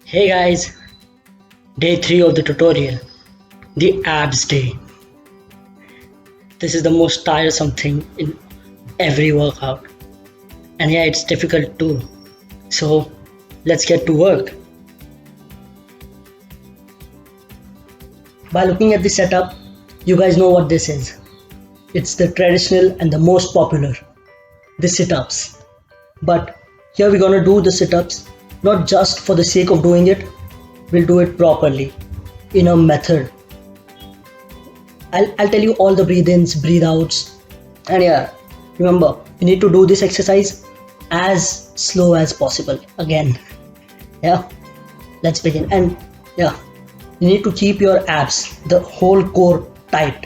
Hey guys, day 3 of the tutorial, the abs day. This is the most tiresome thing in every workout. And yeah, it's difficult too. So let's get to work. By looking at the setup, you guys know what this is. It's the traditional and the most popular, the sit-ups. But here we're gonna do the sit-ups not just for the sake of doing it, we'll do it properly in a method. I'll tell you all the breathe ins, breathe outs, and yeah, remember you need to do this exercise as slow as possible. Again, yeah, let's begin. And yeah, you need to keep your abs, the whole core tight.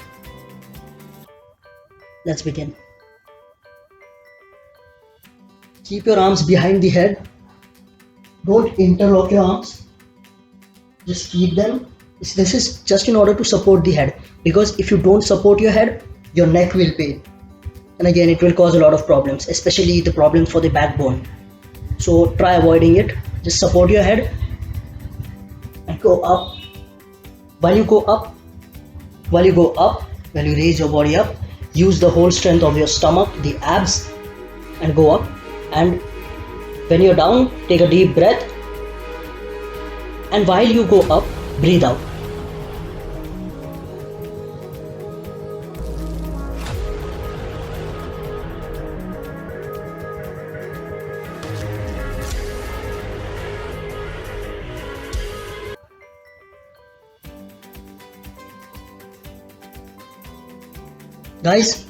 Let's begin. Keep your arms behind the head. Don't interlock your arms. Just keep them. This is just in order to support the head, because if you don't support your head, your neck will pain, and again it will cause a lot of problems, especially the problems for the backbone. So try avoiding it. Just support your head and go up. While you raise your body up, use the whole strength of your stomach, the abs, and go up. And when you're down, take a deep breath, and while you go up, breathe out. Guys,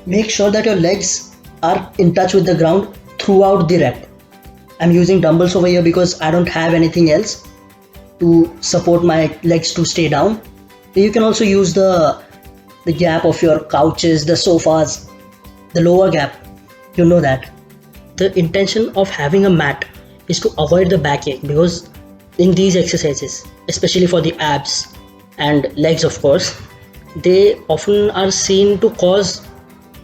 make sure that your legs are in touch with the ground throughout the rep. I'm using dumbbells over here because I don't have anything else to support my legs to stay down. You can also use the gap of your couches, the sofas, the lower gap. You know that. The intention of having a mat is to avoid the backache, because in these exercises, especially for the abs and legs of course, they often are seen to cause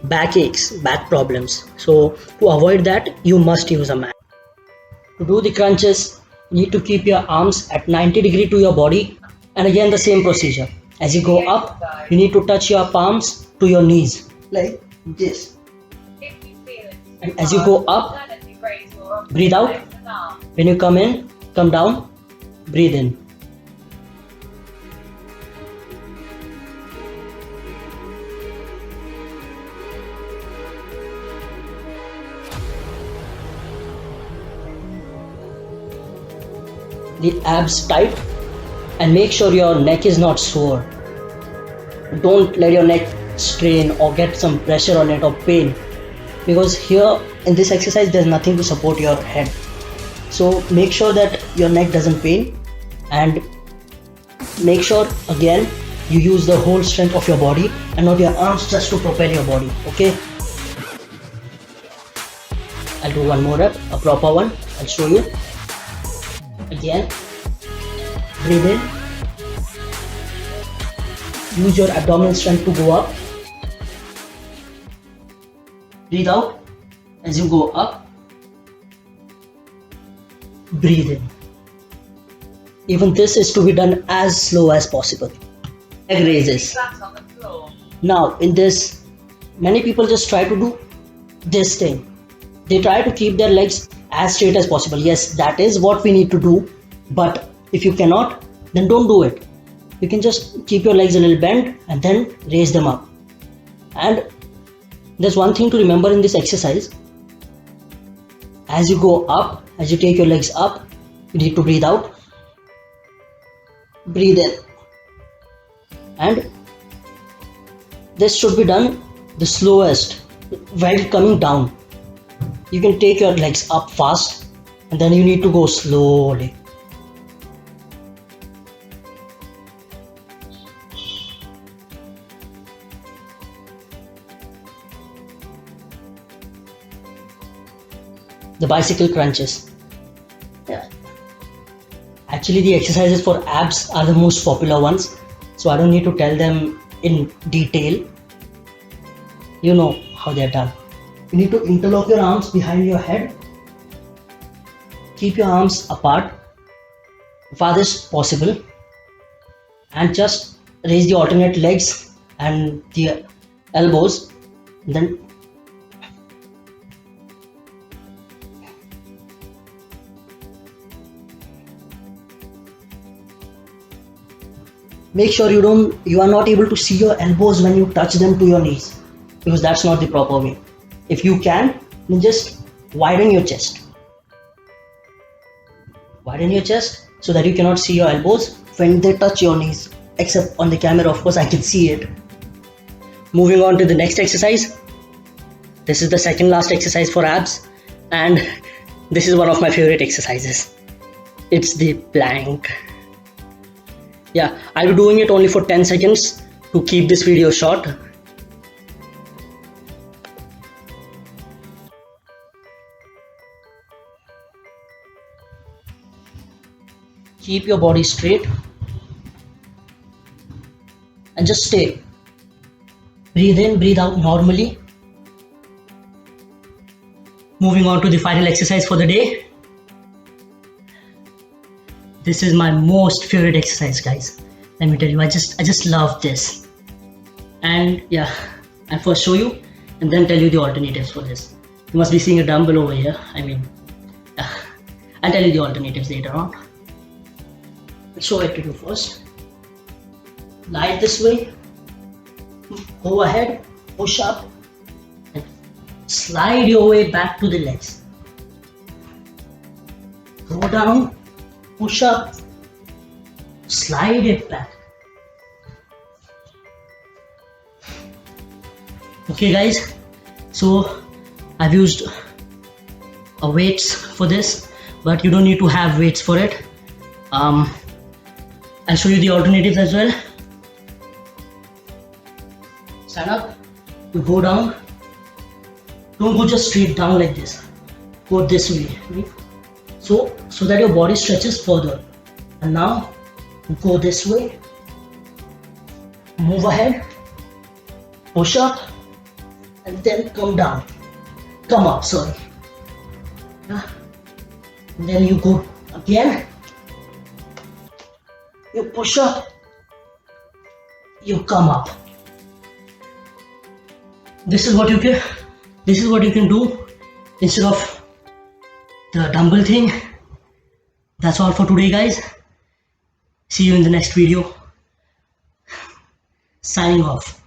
backaches, back problems. So to avoid that, you must use a mat. To do the crunches, you need to keep your arms at 90 degrees to your body, and again the same procedure. As you go up, you need to touch your palms to your knees like this. And as you go up, breathe out. When you come in, come down, breathe in. The abs tight, and make sure your neck is not sore. Don't let your neck strain or get some pressure on it or pain, because here in this exercise there's nothing to support your head. So make sure that your neck doesn't pain, and make sure again you use the whole strength of your body and not your arms just to propel your body. Okay, I'll do one more rep, a proper one. I'll show you. Again, breathe in. Use your abdominal strength to go up. Breathe out. As you go up, breathe in. Even this is to be done as slow as possible. Leg raises. Now in this, many people just try to do this thing. They try to keep their legs as straight as possible. Yes, that is what we need to do, but if you cannot, then don't do it. You can just keep your legs a little bent and then raise them up. And there's one thing to remember in this exercise. As you go up, as you take your legs up, you need to breathe out, breathe in, and this should be done the slowest while coming down. You can take your legs up fast, and then you need to go slowly. The bicycle crunches. Yeah. Actually, the exercises for abs are the most popular ones, so I don't need to tell them in detail. You know how they're done. You need to interlock your arms behind your head. Keep your arms apart farthest possible, and just raise the alternate legs and the elbows. Then make sure you are not able to see your elbows when you touch them to your knees, because that's not the proper way. If you can, then just widen your chest. Widen your chest so that you cannot see your elbows when they touch your knees. Except on the camera, of course, I can see it. Moving on to the next exercise. This is the second last exercise for abs, and this is one of my favorite exercises. It's the plank. Yeah, I'll be doing it only for 10 seconds to keep this video short. Keep your body straight and just stay. Breathe in, breathe out normally. Moving on to the final exercise for the day. This is my most favorite exercise, guys. Let me tell you, I just love this. And yeah, I'll first show you and then tell you the alternatives for this. You must be seeing a dumbbell over here. I'll tell you the alternatives later on. Let's show it to you first. Lie this way. Go ahead, push up, and slide your way back to the legs. Go down, push up, slide it back. Okay guys, so I've used weights for this, but you don't need to have weights for it. I'll show you the alternatives as well. Stand up, you go down. Don't go just straight down like this. Go this way, right? So that your body stretches further. And now go this way. Move ahead. Push up, and then come down. Come up, sorry. And then you go again. You push up. You come up. This is what you can do instead of the dumbbell thing. That's all for today, guys. See you in the next video. Signing off.